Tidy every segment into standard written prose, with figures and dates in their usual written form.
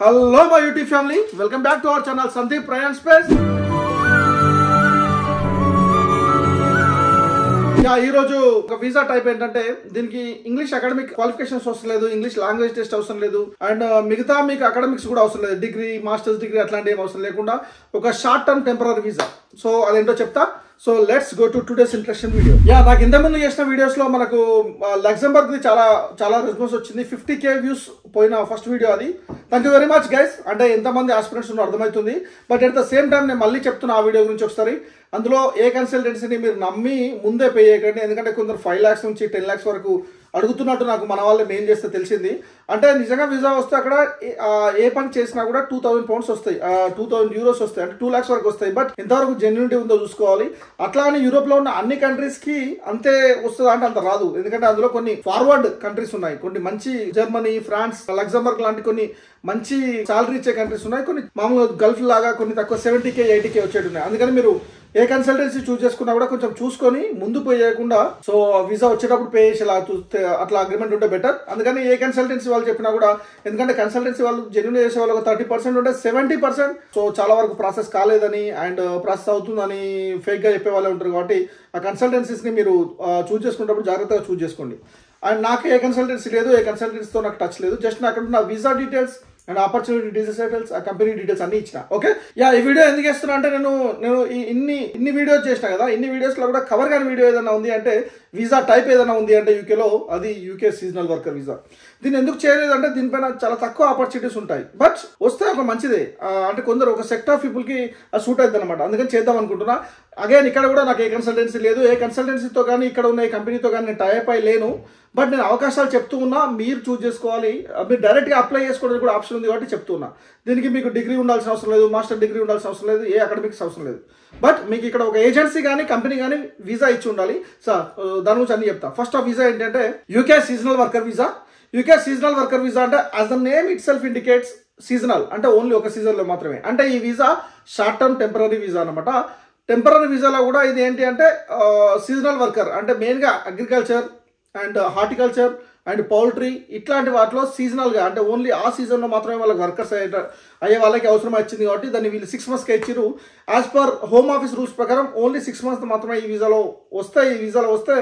Hello my YouTube family, welcome back to our channel Sandeep Ryan Space. ఈ రోజు ఒక visa type ఏంటంటే దీనికి ఇంగ్లీష్ అకాడమిక్ క్వాలిఫికేషన్స్ అవసరం లేదు, ఇంగ్లీష్ లాంగ్వేజ్ టెస్ట్ అవసరం లేదు, అండ్ మిగతా మీకు అకాడమిక్స్ కూడా అవసరం లేదు, డిగ్రీ మాస్టర్స్ డిగ్రీ అట్లాంటి ఏం అవసరం లేకుండా ఒక short term temporary visa. So అదేంటో చెప్తా. So let's go to today's interesting video. నాకు ఇంతకుముందు చేసిన వీడియోస్ లో మనకు లగ్జంబర్గ్ ది చాలా రెస్పాన్స్ వచ్చింది. 50K వ్యూస్ పోయిన ఫస్ట్ వీడియో అది. Thank you very much guys. అంటే ఎంతమంది ఆస్పిరెంట్స్ ఉన్నారో అర్థమవుతుంది. But at the same time నేను మళ్ళీ చెప్తున్నా ఆ వీడియో గురించి ఒకసారి. అందులో ఏ కన్సల్టెన్సీని మీరు నమ్మి ముందే పే చేయకండి. ఎందుకంటే కొందరు 5 lakhs నుంచి 10 lakhs వరకు అడుగుతున్నట్టు నాకు మన వాళ్ళు మెయిన్ చేస్తే తెలిసింది. అంటే నిజంగా వీసా వస్తే అక్కడ ఏ పని చేసినా కూడా 2000 pounds వస్తాయి, 2000 euros వస్తాయి, అంటే 2 lakhs వరకు వస్తాయి. బట్ ఎంతవరకు జెన్యూనిటీ ఉందో చూసుకోవాలి. అట్లా అని యూరోప్లో ఉన్న అన్ని కంట్రీస్ కి అంతే వస్తుంది అంటే అంత రాదు. ఎందుకంటే అందులో కొన్ని ఫార్వర్డ్ కంట్రీస్ ఉన్నాయి, కొన్ని మంచి జర్మనీ, ఫ్రాన్స్, లగ్జంబర్గ్ లాంటి కొన్ని మంచి సాలరీ ఇచ్చే కంట్రీస్ ఉన్నాయి, కొన్ని మామూలుగా గల్ఫ్ లాగా కొన్ని తక్కువ 70K 80K వచ్చేటి ఉన్నాయి. అందుకని మీరు ఏ కన్సల్టెన్సీ చూస్ చేసుకున్నా కూడా కొంచెం చూసుకొని ముందు పే చేయకుండా, సో వీసా వచ్చేటప్పుడు పే చేసేలా చూస్తే అట్లా అగ్రిమెంట్ ఉంటే బెటర్. అందుకని ఏ కన్సల్టెన్సీ వాళ్ళు చెప్పినా కూడా, ఎందుకంటే కన్సల్టెన్సీ వాళ్ళు జెన్యూన్ చేసే వాళ్ళు ఒక 30% ఉంటే 70% సో చాలా వరకు ప్రాసెస్ కాలేదని అండ్ ప్రాసెస్ అవుతుందని ఫేక్ గా చెప్పే వాళ్ళే ఉంటారు. కాబట్టి ఆ కన్సల్టెన్సీస్ ని మీరు చూస్ చేసుకునేటప్పుడు జాగ్రత్తగా చూస్ చేసుకోండి. అండ్ నాకు ఏ కన్సల్టెన్సీ లేదు, ఏ కన్సల్టెన్సీతో నాకు టచ్ లేదు. జస్ట్ నాకు అక్కడ ఉన్న visa details and opportunity details, ఆ కంపెనీ డీటెయిల్స్ అన్ని ఇచ్చిన. ఓకే, ఈ వీడియో ఎందుకు చేస్తున్నా అంటే నేను ఇన్ని వీడియోస్ చేసిన కదా, ఇన్ని వీడియోస్ లో కూడా కవర్ కాని వీడియో ఏదైనా ఉంది అంటే, వీసా టైప్ ఏదైనా ఉంది అంటే యూకేలో, అది యూకే సీజనల్ వర్కర్ వీసా. దీన్ని ఎందుకు చేయలేదంటే దీనిపైన చాలా తక్కువ ఆపర్చునిటీస్ ఉంటాయి, బట్ వస్తే ఒక మంచిదే. అంటే కొందరు ఒక సెక్ట్ ఆఫ్ పీపుల్ కి సూట్ అవుతుంది అనమాట. అందుకని చేద్దాం అనుకుంటున్నా. అగైన్ ఇక్కడ కూడా నాకు ఏ కన్సల్టెన్సీ లేదు, ఏ కన్సల్టెన్సీతో కానీ ఇక్కడ ఉన్న ఏ కంపెనీతో కానీ నేను టైప్ అయి లేను. బట్ నేను అవకాశాలు చెప్తూ ఉన్నా, మీరు చూస్ చేసుకోవాలి. మీరు డైరెక్ట్గా అప్లై చేసుకోవడానికి కూడా ఆప్షన్ ఉంది కాబట్టి చెప్తున్నా. దీనికి మీకు డిగ్రీ ఉండాల్సిన అవసరం లేదు, మాస్టర్ డిగ్రీ ఉండాల్సిన అవసరం లేదు, ఏ అకాడమిక్స్ అవసరం లేదు. బట్ మీకు ఇక్కడ ఒక ఏజెన్సీ కానీ కంపెనీ కానీ వీసా ఇచ్చి ఉండాలి. సార్ దాని గురించి అన్ని చెప్తా. ఫస్ట్ ఆఫ్ వీసా ఏంటంటే UK seasonal worker visa. UK seasonal worker visa అంటే as the name itself indicates seasonal, అంటే ఓన్లీ ఒక సీజన్లో మాత్రమే. అంటే ఈ visa short term temporary visa అనమాట. టెంపరరీ వీసాలో కూడా ఇది ఏంటి అంటే సీజనల్ వర్కర్ అంటే మెయిన్గా agriculture and horticulture and poultry ఇట్లాంటి వాటిలో సీజనల్గా, అంటే ఓన్లీ ఆ సీజన్లో మాత్రమే వాళ్ళకి వర్కర్స్ అయ్యే వాళ్ళకి అవసరం వచ్చింది. కాబట్టి దాన్ని వీళ్ళు 6 monthsకి ఇచ్చిరు. As per home office rules ప్రకారం ఓన్లీ 6 months మాత్రమే ఈ వీసాలో వస్తే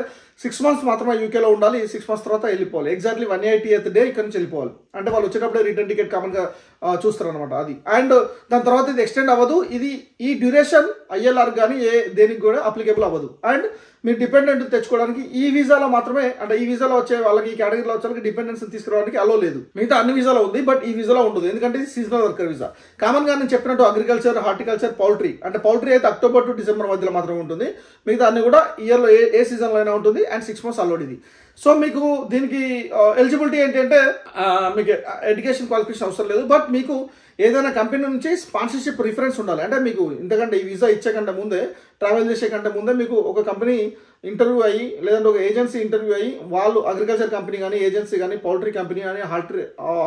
6 months మాత్రమే యూకేలో ఉండాలి. 6 months తర్వాత వెళ్ళిపోవాలి. ఎగ్జాక్ట్లీ 180th day ఇక్కడ నుంచి వెళ్ళిపోవాలి. అంటే వాళ్ళు వచ్చేటప్పుడే రిటర్న్ టికెట్ కామన్గా చూస్తారు అనమాట అది. అండ్ దాని తర్వాత ఇది ఎక్స్టెండ్ అవ్వదు. ఇది ఈ డ్యూరేషన్ ఐఎల్ఆర్ కానీ దేనికి కూడా అప్లికేబుల్ అవ్వదు. అండ్ మీరు డిపెండెంట్ తెచ్చుకోవడానికి ఈ వీసాలో మాత్రమే, అంటే ఈ వీసాలో వచ్చే వాళ్ళకి, ఈ కేటగిరీలో వచ్చే వాళ్ళకి డిపెండెన్స్ తీసుకురావడానికి అలో లేదు. మిగతా అన్ని వీసాలో ఉంది, బట్ ఈ వీసాలో ఉండదు. ఎందుకంటే ఇది సీజనల్ వర్కర్ వీసా. కామన్ గా నేను చెప్పినట్టు అగ్రికల్చర్, హార్టికల్చర్, పౌల్ట్రీ, అంటే పౌల్ట్రీ అయితే అక్టోబర్ టు డిసెంబర్ మధ్యలో మాత్రమే ఉంటుంది. మిగతా అన్ని కూడా ఇయర్లో ఏ సీజన్లో అయినా ఉంటుంది. అండ్ 6 months అలౌడ్ ఇది. సో మీకు దీనికి ఎలిజిబిలిటీ ఏంటంటే మీకు ఎడ్యుకేషన్ క్వాలిఫికేషన్ అవసరం లేదు, బట్ మీకు ఏదైనా కంపెనీ నుంచి స్పాన్సర్షిప్ రిఫరెన్స్ ఉండాలి. అంటే మీకు ఇంతకంటే ఈ వీసా ఇచ్చే కంటే ముందే, ట్రావెల్ చేసే కంటే ముందే మీకు ఒక కంపెనీ ఇంటర్వ్యూ అయ్యి, లేదంటే ఒక ఏజెన్సీ ఇంటర్వ్యూ అయ్యి, వాళ్ళు అగ్రికల్చర్ కంపెనీ కానీ, ఏజెన్సీ కానీ, పౌల్ట్రీ కంపెనీ కానీ,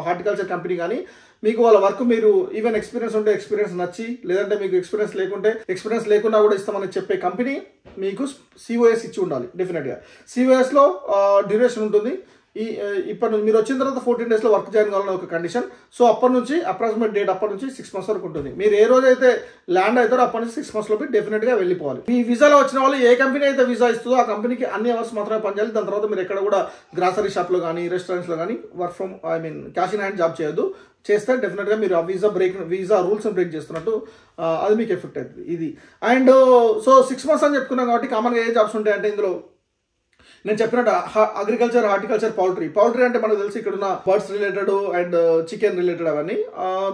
హార్టికల్చర్ కంపెనీ కానీ, మీకు వాళ్ళ వర్క్ మీరు ఈవెన్ ఎక్స్పీరియన్స్ ఉంటే ఎక్స్పీరియన్స్ నచ్చి, లేదంటే మీకు ఎక్స్పీరియన్స్ లేకున్నా కూడా ఇస్తామని చెప్పే కంపెనీ మీకు COS ఇచ్చి ఉండాలి. డెఫినెట్గా COSలో డ్యూరేషన్ ఉంటుంది. ఇప్పటి నుంచి మీరు వచ్చిన తర్వాత 14 days వర్క్ జాయిన్ కావాలని ఒక కండిషన్. సో అప్పటి నుంచి అప్రాక్సిమేట్ డేట్ అప్పటి నుంచి 6 months వరకు ఉంటుంది. మీరు ఏ రోజు అయితే ల్యాండ్ అవుతారో అప్పటి నుంచి 6 months లోపు డెఫినెట్గా వెళ్ళిపోవాలి. ఈ వీసాలో వచ్చిన వాళ్ళు ఏ కంపెనీ అయితే వీసా ఇస్తుందో ఆ కంపెనీకి అన్ని అవర్స్ మాత్రమే పనిచేయాలి. దాని తర్వాత మీరు ఎక్కడ కూడా గ్రాసరీ షాప్లో కానీ, రెస్టారెంట్స్లో కానీ work from cash in hand job చేయొద్దు. చేస్తే డెఫినెట్గా మీరు ఆ వీసా రూల్స్ బ్రేక్ చేస్తున్నట్టు అది మీకు ఎఫెక్ట్ అవుతుంది ఇది. అండ్ సో 6 months అని చెప్పుకున్నాం కాబట్టి కామన్గా ఏ జాబ్స్ ఉంటాయంటే ఇందులో నేను చెప్పినట్టు అగ్రికల్చర్, హార్టికల్చర్, పౌల్ట్రీ అంటే మనకు తెలిసి ఇక్కడ ఉన్న birds related and chicken related అవన్నీ.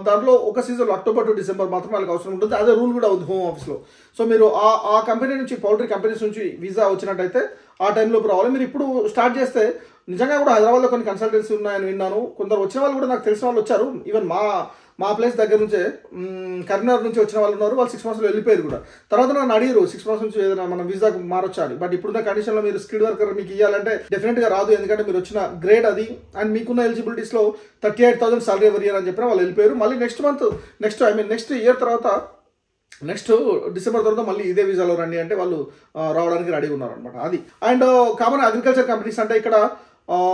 దాంట్లో ఒక సీజన్ అక్టోబర్ టు డిసెంబర్ మాత్రం వాళ్ళకి అవసరం ఉంటుంది. అదే రూల్ కూడా ఉంది హోమ్ ఆఫీస్లో. సో మీరు ఆ కంపెనీ నుంచి, పౌల్ట్రీ కంపెనీస్ నుంచి వీసా వచ్చినట్టయితే ఆ టైంలోపు రావాలి. మీరు ఇప్పుడు స్టార్ట్ చేస్తే నిజంగా కూడా హైదరాబాద్లో కొన్ని కన్సల్టెన్సీ ఉన్నాయని విన్నాను. కొందరు వచ్చిన వాళ్ళు కూడా నాకు తెలిసిన వాళ్ళు వచ్చారు. ఈవెన్ మా ప్లేస్ దగ్గర నుంచే కరీంనగర్ నుంచి వచ్చిన వాళ్ళు ఉన్నారు. వాళ్ళు 6 months వెళ్ళిపోయారు కూడా. తర్వాత నన్ను అడిగారు 6 months నుంచి ఏదైనా మనం వీసాకు మారొచ్చా అని. బట్ ఇప్పుడున్న కండిషన్లో మీరు స్కిల్డ్ వర్కర్ మీకు ఇవ్వాలంటే డెఫినెట్గా రాదు. ఎందుకంటే మీరు వచ్చిన గ్రేడ్ అది. అండ్ మీకున్న ఎలిజిబిలిటీస్లో 38,000 సాలరీ ఎవరి ఇయర్ అని చెప్పిన వాళ్ళు వెళ్ళిపోయారు. మళ్ళీ నెక్స్ట్ ఇయర్ తర్వాత నెక్స్ట్ డిసెంబర్ తర్వాత మళ్ళీ ఇదే వీసాలో రండి అంటే వాళ్ళు రావడానికి రెడీగా ఉన్నారు అనమాట అది. అండ్ కామన్ అగ్రికల్చర్ కంపెనీస్ అంటే ఇక్కడ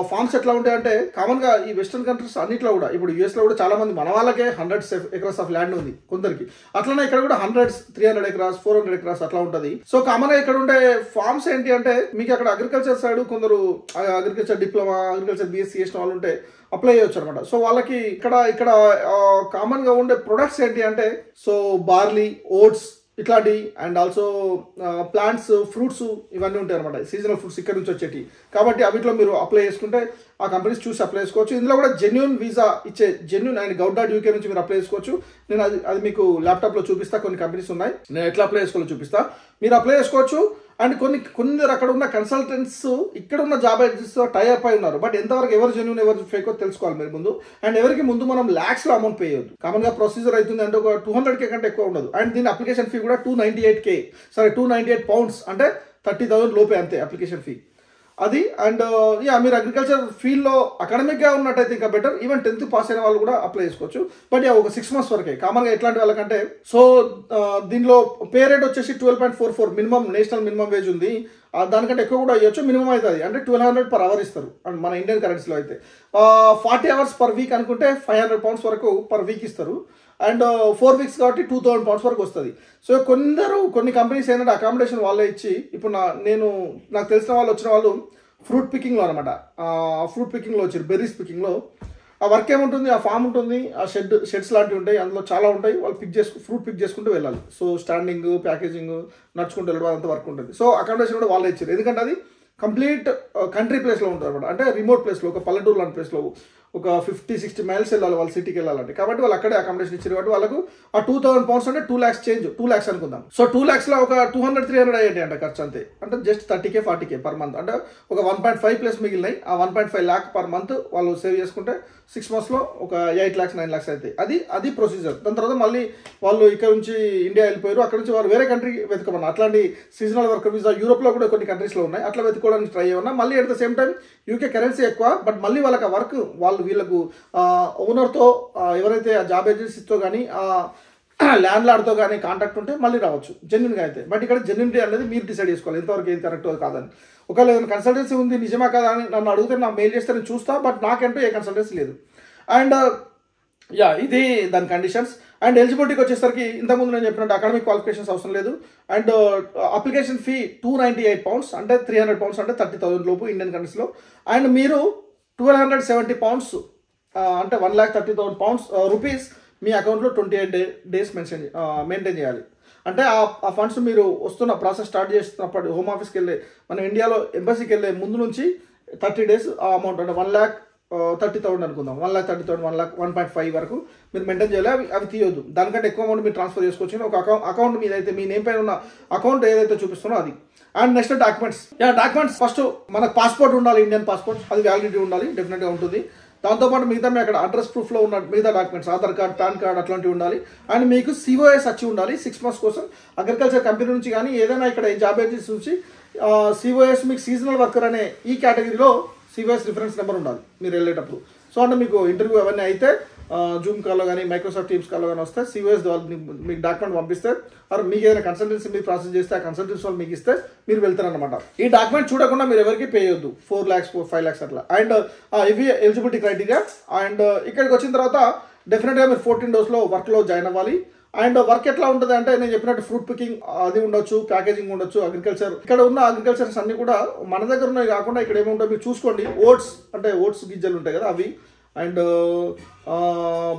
ఫార్మ్స్ ఎట్లా ఉంటాయంటే కామన్గా ఈ వెస్టర్న్ కంట్రీస్ అన్నిట్లో కూడా ఇప్పుడు యూఎస్లో కూడా చాలా మంది మన వాళ్ళకే 100 ఎకరాస్ ఆఫ్ ల్యాండ్ ఉంది కొందరికి, అట్లనే ఇక్కడ కూడా 300 ఎకరాస్ 400 ఎకరాస్ అట్లా ఉంటుంది. సో కామన్గా ఇక్కడ ఉండే ఫార్మ్స్ ఏంటి అంటే మీకు అక్కడ అగ్రికల్చర్ సైడ్ కొందరు అగ్రికల్చర్ డిప్లొమా అగ్రికల్చర్ బీఎస్సీ చేసిన వాళ్ళు ఉంటే అప్లై చేయొచ్చు అనమాట. సో వాళ్ళకి ఇక్కడ కామన్గా ఉండే ప్రొడక్ట్స్ ఏంటి అంటే సో బార్లీ, ఓట్స్ ఇట్లాంటి అండ్ ఆల్సో ప్లాంట్స్, ఫ్రూట్స్ ఇవన్నీ ఉంటాయి అనమాట, సీజనల్ ఫ్రూట్స్ ఇక్కడ నుంచి వచ్చేటి. కాబట్టి అవిట్లో మీరు అప్లై చేసుకుంటే ఆ కంపెనీస్ చూసి అప్లై చేసుకోవచ్చు. ఇందులో కూడా జెన్యూన్ వీసా ఇచ్చే జెన్యూన్ అండ్ gov.uk నుంచి మీరు అప్లై చేసుకోవచ్చు. నేను అది మీకు ల్యాప్టాప్లో చూపిస్తా, కొన్ని కంపెనీస్ ఉన్నాయి, నేను ఎట్లా అప్లై చేసుకోవాలో చూపిస్తా, మీరు అప్లై చేసుకోవచ్చు. అండ్ కొందరు అక్కడ ఉన్న కన్సల్టెంట్స్ ఇక్కడ ఉన్న జాబ్ ఏజెన్సీతో టైఅప్ అయి ఉన్నారు. బట్ ఎంతవరకు ఎవరు జెన్యూన్ ఎవరు ఫేకో తెలుసుకోవాలి మీరు ముందు. అండ్ ఎవరికి ముందు మనం lakhs లో అమౌంట్ పే చేయొద్దు. కామన్గా ప్రొసీజర్ అవుతుంది అంటే ఒక 200K కంటే ఎక్కువ ఉండదు. అండ్ దీని అప్లికేషన్ ఫీ కూడా 298 పౌండ్స్ అంటే 30,000 లోపే అంతే అప్లికేషన్ ఫీ అది. అండ్ మీరు అగ్రికల్చర్ ఫీల్డ్లో అకాడమిక్గా ఉన్నట్టయితే ఇంకా బెటర్. ఈవెన్ 10th పాస్ అయిన వాళ్ళు కూడా అప్లై చేసుకోవచ్చు. బట్ ఒక 6 months వరకే కామన్గా ఎట్లాంటి వాళ్ళకంటే. సో దీనిలో పే రేట్ వచ్చేసి 12.44 మినిమం, నేషనల్ మినిమం వేజ్ ఉంది. దానికంటే ఎక్కువ కూడా అయ్యొచ్చు. మినిమం అవుతుంది అంటే 1200 per hour ఇస్తారు అండ్ మన ఇండియన్ కరెన్సీలో అయితే. 40 hours per week అనుకుంటే 500 pounds వరకు per week ఇస్తారు. అండ్ 4 weeks కాబట్టి 2000 pounds వరకు వస్తుంది. సో కొన్ని కంపెనీస్ ఏంటంటే అకామిడేషన్ వాళ్ళే ఇచ్చి, ఇప్పుడు నాకు తెలిసిన వాళ్ళు వచ్చిన వాళ్ళు ఫ్రూట్ పికింగ్లో అనమాట, ఫ్రూట్ పికింగ్లో వచ్చారు, బెర్రీస్ పికింగ్లో. ఆ వర్క్ ఏముంటుంది, ఆ ఫామ్ ఉంటుంది, ఆ షెడ్స్ లాంటివి ఉంటాయి, అందులో చాలా ఉంటాయి. వాళ్ళు ఫ్రూట్ పిక్ చేసుకుంటూ వెళ్ళాలి. సో స్టాండింగ్, ప్యాకేజింగ్, నడుచుకుంటూ వెళ్ళడం అంత వర్క్ ఉంటుంది. సో అకామిడేషన్ కూడా వాళ్ళే ఇచ్చారు, ఎందుకంటే అది కంప్లీట్ కంట్రీ ప్లేస్లో ఉంటుంది అనమాట. అంటే రిమోట్ ప్లేస్లో, ఒక పల్లెటూరు లాంటి ప్లేస్లో ఒక 50-60 miles వెళ్ళాలి వాళ్ళ సిటీకి వెళ్ళాలంటే. కాబట్టి వాళ్ళు అక్కడే అకామిడేషన్ ఇచ్చారు. కాబట్టి వాళ్ళకు ఆ 2000 pounds అంటే 2 lakhs చేంజ్, 2 lakhs అనుకుందాం. సో 2 lakhsలో ఒక 200-300 అయ్యేటి అంట ఖర్చు అంతే. అంటే జస్ట్ 30K-40K per month. అంటే ఒక 1.5 plus మిగిలినాయి. ఆ 1.5 lakh per month వాళ్ళు సేవ్ చేసుకుంటే 6 monthsలో ఒక 8 lakhs 9 lakhs అయితే అది ప్రొసీజర్. దాని తర్వాత మళ్ళీ వాళ్ళు ఇక్కడ నుంచి ఇండియా వెళ్ళిపోయారు, అక్కడ నుంచి వాళ్ళు వేరే కంట్రీ వెతుకోమన్నా. అట్లాంటి సీజనల్ వర్కర్ వీసా యూరోప్లో కూడా కొన్ని కంట్రీస్లో ఉన్నాయి, అట్లా వెతుకోవడానికి ట్రై చేయమన్నా. మళ్ళీ at the same time UK currency ఎక్కువ, బట్ మళ్ళీ వాళ్ళకి ఆ వర్క్ వీళ్ళకు ఓనర్తో ఎవరైతే ఆ జాబ్ ఏజెన్సీతో కానీ ల్యాండ్ లార్డ్తో కానీ కాంటాక్ట్ ఉంటే మళ్ళీ రావచ్చు జెన్యున్గా అయితే. బట్ ఇక్కడ జెన్యునిటీ అనేది మీరు డిసైడ్ చేసుకోవాలి ఎంతవరకు ఏది కరెక్ట్ కాదని. ఒకవేళ ఏదైనా కన్సల్టెన్సీ ఉంది నిజమా కదా అని నన్ను అడిగితే నాకు మెయిల్ చేస్తే నేను చూస్తా, బట్ నాకంటూ ఏ కన్సల్టెన్సీ లేదు. అండ్ ఇది దాని కండిషన్స్. అండ్ ఎలిజిబిలిటీకి వచ్చేసరికి ఇంతకుముందు నేను చెప్పినట్టు అకాడమిక్ క్వాలిఫికేషన్స్ అవసరం లేదు. అండ్ అప్లికేషన్ ఫీ 298 pounds అంటే 300 pounds అంటే 30,000 లోపు ఇండియన్ కరెన్సీలో. అండ్ మీరు 1270 pounds అంటే 1,30,000 pounds రూపీస్ మీ అకౌంట్లో 28 days మెయింటైన్ చేయాలి. అంటే ఆ ఫండ్స్ మీరు వస్తున్న ప్రాసెస్ స్టార్ట్ చేస్తున్నప్పుడు హోమ్ ఆఫీస్కి వెళ్ళే, మన ఇండియాలో ఎంబసీకి వెళ్ళే ముందు నుంచి 30 days ఆ అమౌంట్ అంటే 1,30,000 అనుకుందాం, 1,30,000 1.5 వరకు మీరు మెయింటైన్ చేయాలి. అవి తీయొద్దు. దానికంటే ఎక్కువ అమౌంట్ మీరు ట్రాన్స్ఫర్ చేసుకోవచ్చు. ఒక అకౌంట్ మీద అయితే మీ నేమ్ పైన ఉన్న అకౌంట్ ఏదైతే చూపిస్తున్నో అది. అండ్ నెక్స్ట్ డాక్యుమెంట్స్ ఫస్ట్ మనకు పాస్పోర్ట్ ఉండాలి, ఇండియన్ పాస్పోర్ట్, అది వ్యాలిడిటీ ఉండాలి, డెఫినెట్గా ఉంటుంది. దాంతోపాటు మిగతా మీ అక్కడ అడ్రస్ ప్రూఫ్లో ఉన్న మిగతా documents, Aadhaar card, pan card అట్లాంటివి ఉండాలి. అండ్ మీకు COS వచ్చి ఉండాలి 6 months కోసం. అగ్రికల్చర్ కంపెనీ నుంచి కానీ ఏదైనా ఇక్కడ జాబ్ ఏజెన్సీ నుంచి COS మీకు సీజనల్ వర్కర్ అనే ఈ కేటగిరీలో COS రిఫరెన్స్ నెంబర్ ఉండాలి మీరు వెళ్ళేటప్పుడు. సో అంటే మీకు ఇంటర్వ్యూ అవన్నీ అయితే జూమ్ కాల్లో కానీ మైక్రోసాఫ్ట్ టీమ్స్ కాల్లో కానీ వస్తే COS మీకు డాక్యుమెంట్ పంపిస్తే, ఆర్ మీకు ఏదైనా కన్సల్టెన్సీ మీరు ప్రాసెస్ చేస్తే ఆ కన్సల్టెన్సీ వాళ్ళు మీకు ఇస్తే మీరు వెళ్తారనమాట. ఈ డాక్యుమెంట్ చూడకుండా మీరు ఎవరికి పే చేయొద్దు. 4 lakhs 5 lakhs అట్లా. అండ్ ఇవి ఎలిజిబిలిటీ క్రైటీరియా. అండ్ ఇక్కడికి వచ్చిన తర్వాత డెఫినెట్గా మీరు 14 daysలో వర్క్లో జాయిన్ అవ్వాలి. అండ్ వర్క్ ఎట్లా ఉంటుంది అంటే నేను చెప్పినట్టు ఫ్రూట్ పికింగ్ అది ఉండొచ్చు, ప్యాకేజింగ్ ఉండొచ్చు, అగ్రికల్చర్. ఇక్కడ ఉన్న అగ్రికల్చర్స్ అన్ని కూడా మన దగ్గర ఉన్నాయి కాకుండా ఇక్కడ ఏముంటాయి మీరు చూసుకోండి. ఓట్స్ గింజలు ఉంటాయి కదా అవి. అండ్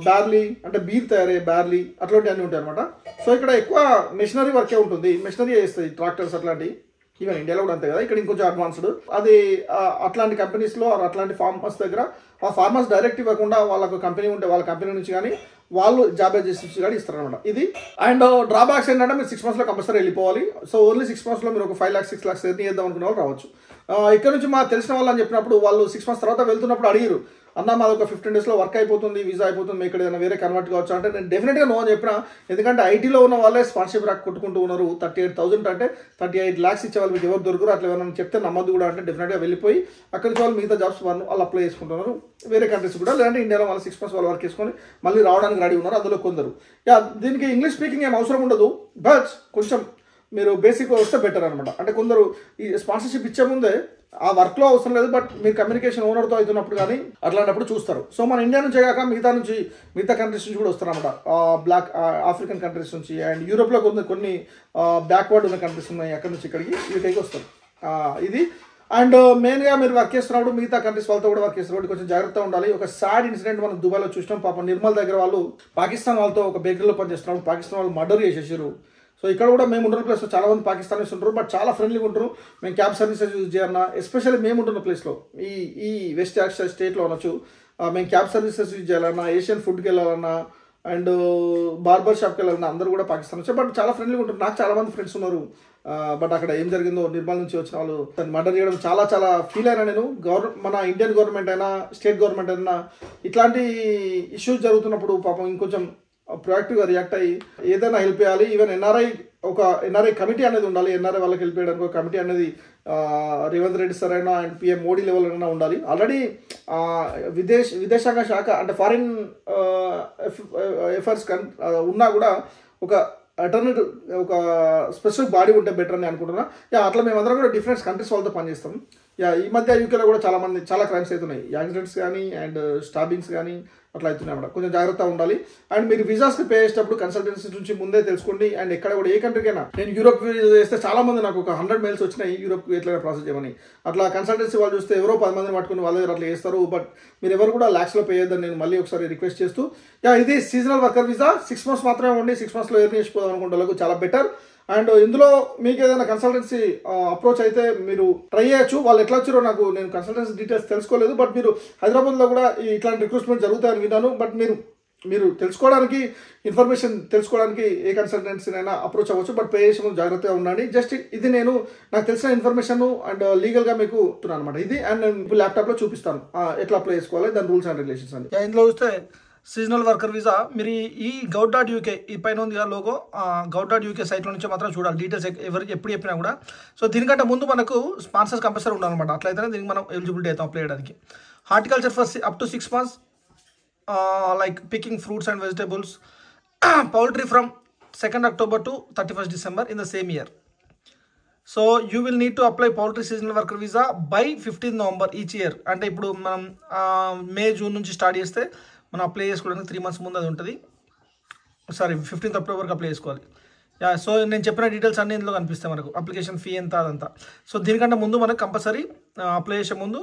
బార్లీ అంటే బీర్ తయారయ్యే బార్లీ అట్లాంటివి అన్నీ ఉంటాయి అనమాట. సో ఇక్కడ ఎక్కువ మెషినరీ వర్కే ఉంటుంది, మెషినరీ చేస్తాయి, ట్రాక్టర్స్ అట్లాంటివి. ఈవెన్ ఇండియాలో కూడా అంతే కదా, ఇక్కడ ఇంకొంచెం అడ్వాన్స్డ్. అది అట్లాంటి కంపెనీస్లో అట్లాంటి ఫార్మర్స్ దగ్గర ఆ ఫార్మర్స్ డైరెక్ట్ ఇవ్వకుండా వాళ్ళకు కంపెనీ ఉంటే వాళ్ళ కంపెనీ నుంచి కానీ వాళ్ళు జాబ్ ఏజెన్సీ కానీ ఇస్తారనమాట ఇది. అండ్ డ్రాబ్యాక్స్ ఏంటంటే మీరు 6 monthsలో కంపల్సరీ వెళ్ళిపోవాలి. సో ఓన్లీ 6 monthsలో మీరు ఒక 5 lakhs 6 lakhs ఎర్న్ చేద్దాం అనుకున్న వాళ్ళు రావచ్చు. ఇక్కడ నుంచి మా తెలిసిన వాళ్ళు అని చెప్పినప్పుడు వాళ్ళు 6 months తర్వాత వెళ్తున్నప్పుడు అడిగారు, అన్న మాది ఒక 15 daysలో వర్క్ అయిపోతుంది, వీసా అయిపోతుంది, ఇక్కడ ఏదైనా వేరే కన్వర్ట్ కావచ్చు అంటే నేను డెఫినెట్గా నో అని చెప్పిన. ఎందుకంటే ఐటీలో ఉన్న వాళ్ళే స్పాన్సర్షిప్ రాక్ కొట్టుకుంటూ ఉన్నారు. 38,000 అంటే 38 lakhs ఇచ్చేవాళ్ళు మీకు ఎవరు దొరుకురు. అట్లా ఏమైనా చెప్తే నమ్మద్దు కూడా. అంటే డెఫినెట్గా వెళ్ళిపోయి అక్కడి నుంచి వాళ్ళు మిగతా జాబ్స్ వాళ్ళు అప్లై చేసుకుంటున్నారు వేరే కంట్రీస్ కూడా. లేదంటే ఇండియాలో వాళ్ళు 6 months వాళ్ళు వర్క్ చేసుకొని మళ్ళీ రావడానికి రెడీ ఉన్నారు అందులో కొందరు. దీనికి ఇంగ్లీష్ స్పీకింగ్ ఏం అవసరం ఉండదు, బట్ కొంచెం మీరు బేసిక్ వస్తే బెటర్ అనమాట. అంటే కొందరు ఈ స్పాన్సర్షిప్ ఇచ్చే ముందే ఆ వర్క్లో అవసరం లేదు, బట్ మీరు కమ్యూనికేషన్ ఓనర్తో అవుతున్నప్పుడు కానీ అట్లాంటప్పుడు చూస్తారు. సో మన ఇండియా నుంచి కాక మిగతా కంట్రీస్ నుంచి కూడా వస్తారు అనమాట. బ్లాక్ ఆఫ్రికన్ కంట్రీస్ నుంచి అండ్ యూరోప్లో కొన్ని బ్యాక్వర్డ్ ఉన్న కంట్రీస్ ఉన్నాయి, అక్కడ నుంచి ఇక్కడికి యూకేకి వస్తారు. ఇది అండ్ మెయిన్గా మీరు వర్క్ చేస్తున్నప్పుడు మిగతా కంట్రీస్ వాళ్ళతో కూడా వర్క్ చేస్తున్నప్పుడు కొంచెం జాగ్రత్తగా ఉండాలి. ఒక సాడ్ ఇన్సిడెంట్ మనం దుబాయ్లో చూసినాం. పాపం నిర్మల్ దగ్గర వాళ్ళు పాకిస్తాన్ వాళ్ళతో ఒక బేకరీలో పనిచేస్తున్నప్పుడు పాకిస్తాన్ వాళ్ళు మర్డర్ చేసేసారు. సో ఇక్కడ కూడా మేము ఉంటున్న ప్లేస్లో చాలా మంది పాకిస్తానీస్ ఉంటారు, బట్ చాలా ఫ్రెండ్లీగా ఉంటారు. మేము క్యాబ్ సర్వీసెస్ యూజ్ చేయాలన్నా, ఎస్పెషల్లీ మేము ఉంటున్న ప్లేస్లో ఈ వెస్ట్ యాక్షన్ స్టేట్లో అనొచ్చు, మేము క్యాబ్ సర్వీసెస్ యూజ్ చేయాలన్నా, ఏషియన్ ఫుడ్కి వెళ్ళాలన్నా అండ్ బార్బర్ షాప్కి వెళ్ళాలన్నా అందరూ కూడా పాకిస్తాన్ వచ్చారు, బట్ చాలా ఫ్రెండ్లీగా ఉంటారు. నాకు చాలా మంది ఫ్రెండ్స్ ఉన్నారు. బట్ అక్కడ ఏం జరిగిందో నిర్మల్ నుంచి వచ్చిన వాళ్ళు తను మర్డర్ చేయడం చాలా ఫీల్ అయినా నేను. మన ఇండియన్ గవర్నమెంట్ అయినా స్టేట్ గవర్నమెంట్ అయినా ఇట్లాంటి ఇష్యూస్ జరుగుతున్నప్పుడు పాపం ఇంకొంచెం ప్రొయాక్టివ్గా రియాక్ట్ అయ్యి ఏదైనా హెల్ప్ చేయాలి. ఈవెన్ ఎన్ఆర్ఐ కమిటీ అనేది ఉండాలి. ఎన్ఆర్ఐ వాళ్ళకి హెల్ప్ చేయడానికి ఒక కమిటీ అనేది రేవంత్ రెడ్డి సార్ అయినా అండ్ పిఎం మోడీ లెవెల్ అయినా ఉండాలి. ఆల్రెడీ విదేశాంగ శాఖ అంటే ఫారిన్ అఫైర్స్ ఉన్నా కూడా ఒక అటర్నేటివ్ ఒక స్పెసిఫిక్ బాడీ ఉంటే బెటర్ అని అనుకుంటున్నా. అట్లా మేమందరం కూడా డిఫరెంట్ కంట్రీస్ వాళ్ళతో పనిచేస్తాం. ఈ మధ్య యూకేలో కూడా చాలా క్రైమ్స్ అవుతున్నాయి, యాక్సిడెంట్స్ కానీ అండ్ స్టాబింగ్స్ కానీ అట్లా అవుతున్నాయి అన్నమాట. కొంచెం జాగ్రత్తగా ఉండాలి. అండ్ మీరు విజాస్కి పే చేసేటప్పుడు కన్సల్టెన్సీ నుంచి ముందే తెలుసుకోండి. అండ్ ఎక్కడ కూడా ఏ కంట్రీకైనా నేను యూరోప్ చేస్తే చాలా మంది నాకు ఒక 100 మెయిల్స్ వచ్చినాయి యూరోప్కి ఎట్లయినా ప్రాసెస్ చేయమని. అట్లా కన్సల్టెన్సీ వాళ్ళు చూస్తే ఎవరో 10 మందిని పట్టుకుని వాళ్ళ దగ్గర అట్లా చేస్తారు. బట్ మీరు ఎవరు కూడా ల్యాక్స్లో పే చేయొద్దని నేను మళ్ళీ ఒకసారి రిక్వెస్ట్ చేస్తూ, ఇది సీజనల్ వర్కర్ వీసా 6 months మాత్రమే ఉండి 6 monthsలో ఎర్న్ చేసిపోదాం అనుకుంటే వాళ్ళకు చాలా బెటర్. అండ్ ఇందులో మీకు ఏదైనా కన్సల్టెన్సీ అప్రోచ్ అయితే మీరు ట్రై చేయొచ్చు. వాళ్ళు ఎట్లా వచ్చారో నేను కన్సల్టెన్సీ డీటెయిల్స్ తెలుసుకోలేదు, బట్ మీరు హైదరాబాద్లో కూడా ఇట్లాంటి రిక్రూట్మెంట్ జరుగుతాయని విన్నాను. బట్ మీరు ఇన్ఫర్మేషన్ తెలుసుకోవడానికి ఏ కన్సల్టెన్సీనైనా అప్రోచ్ అవ్వచ్చు, బట్ పే చేసే ముందు జాగ్రత్తగా ఉండండి. జస్ట్ ఇది నాకు తెలిసిన ఇన్ఫర్మేషన్ అండ్ లీగల్గా మీకు ఇస్తున్నాను అనమాట ఇది. అండ్ నేను ఇప్పుడు ల్యాప్టాప్లో చూపిస్తాను ఎట్లా అప్లై చేసుకోవాలి, దాని రూల్స్ అండ్ రెగ్యులేషన్స్ అండి. ఇందులో చూస్తే సీజనల్ వర్కర్ వీసా మీరు ఈ gov.uk ఈ పైన ఉంది లోగో, gov.uk సైట్లో నుంచి మాత్రం చూడాలి. డీటెయిల్స్ ఎవరికి ఎప్పుడు చెప్పినా కూడా. సో దీనికంటే ముందు మనకు స్పాన్సర్స్ కంపల్సరీ ఉండాలన్నమాట. అట్లయితేనే దీనికి మనం ఎలిజిబిలిటీ అవుతాం అప్లై చేయడానికి. Horticulture for up to 6 months, like picking fruits and vegetables. Poultry from 2nd October to 31st December in the same year. So you will need to apply poultry seasonal worker visa by 15th November each year. అంటే ఇప్పుడు మనం May June నుంచి start చేస్తే మనం apply చేసుకోవడానికి 3 months ముందు అది ఉంటుంది. 15th Octoberకి అప్లై చేసుకోవాలి. సో నేను చెప్పిన డీటెయిల్స్ అన్నీ ఇందులో కనిపిస్తాయి మనకు. అప్లికేషన్ ఫీ ఎంత అదంతా. సో దీనికంటే ముందు మనకు కంపల్సరీ అప్లై చేసే ముందు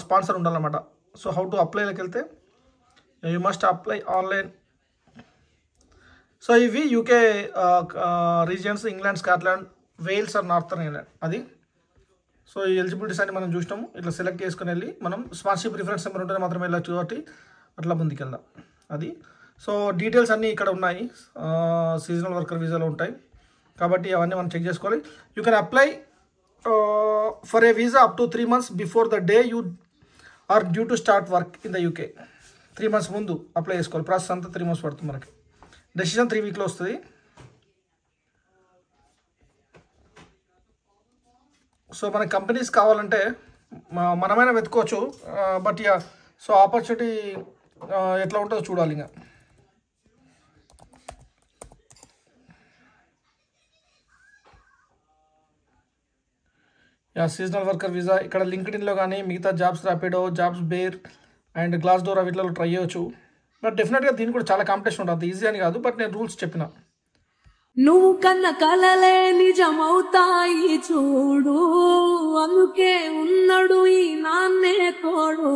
స్పాన్సర్ ఉండాలన్నమాట. సో హౌ టు అప్లైలోకి వెళ్తే you must apply online. So ఇవి UK regions, England, Scotland, Wales or northern England అది. సో ఈ ఎలిజిబిలిటీస్ అన్ని మనం చూసినాము. ఇట్లా సెలెక్ట్ చేసుకుని వెళ్ళి మనం స్పాన్సర్షిప్ రిఫరెన్స్ నెంబర్ ఉంటే మాత్రమే వెళ్ళచ్చు కాబట్టి అట్లా ముందుకెళ్దాం అది. సో డీటెయిల్స్ అన్నీ ఇక్కడ ఉన్నాయి, సీజనల్ వర్కర్ వీసాలో ఉంటాయి కాబట్టి అవన్నీ మనం చెక్ చేసుకోవాలి. You can apply for a visa up to 3 months before the day you are due to start work in the UK. 3 months ముందు అప్లై చేసుకోవాలి. ప్రాసెస్ అంతా 3 months పడుతుంది మనకి. డెసిషన్ 3 weeks వస్తుంది. సో మనకి కంపెనీస్ కావాలంటే మనమైనా వెతుకోవచ్చు, బట్ సో ఆపర్చునిటీ ఎట్లా ఉంటుందో చూడాలి. ఇంకా సీజనల్ వర్కర్ వీసా ఇక్కడ లింక్డ్ఇన్లో కానీ మిగతా jobs Rapido, jobs bear and Glassdoor వీటిలో ట్రై చేయవచ్చు. బట్ డెఫినెట్గా దీనికి కూడా చాలా కాంపిటీషన్ ఉంటుంది, ఈజీ అని కాదు. బట్ నేను రూల్స్ చెప్పిన. నువ్వు కన్న కలలే నిజమవుతాయి చూడు, అందుకే ఉన్నాడు ఈ నాన్నే తోడు.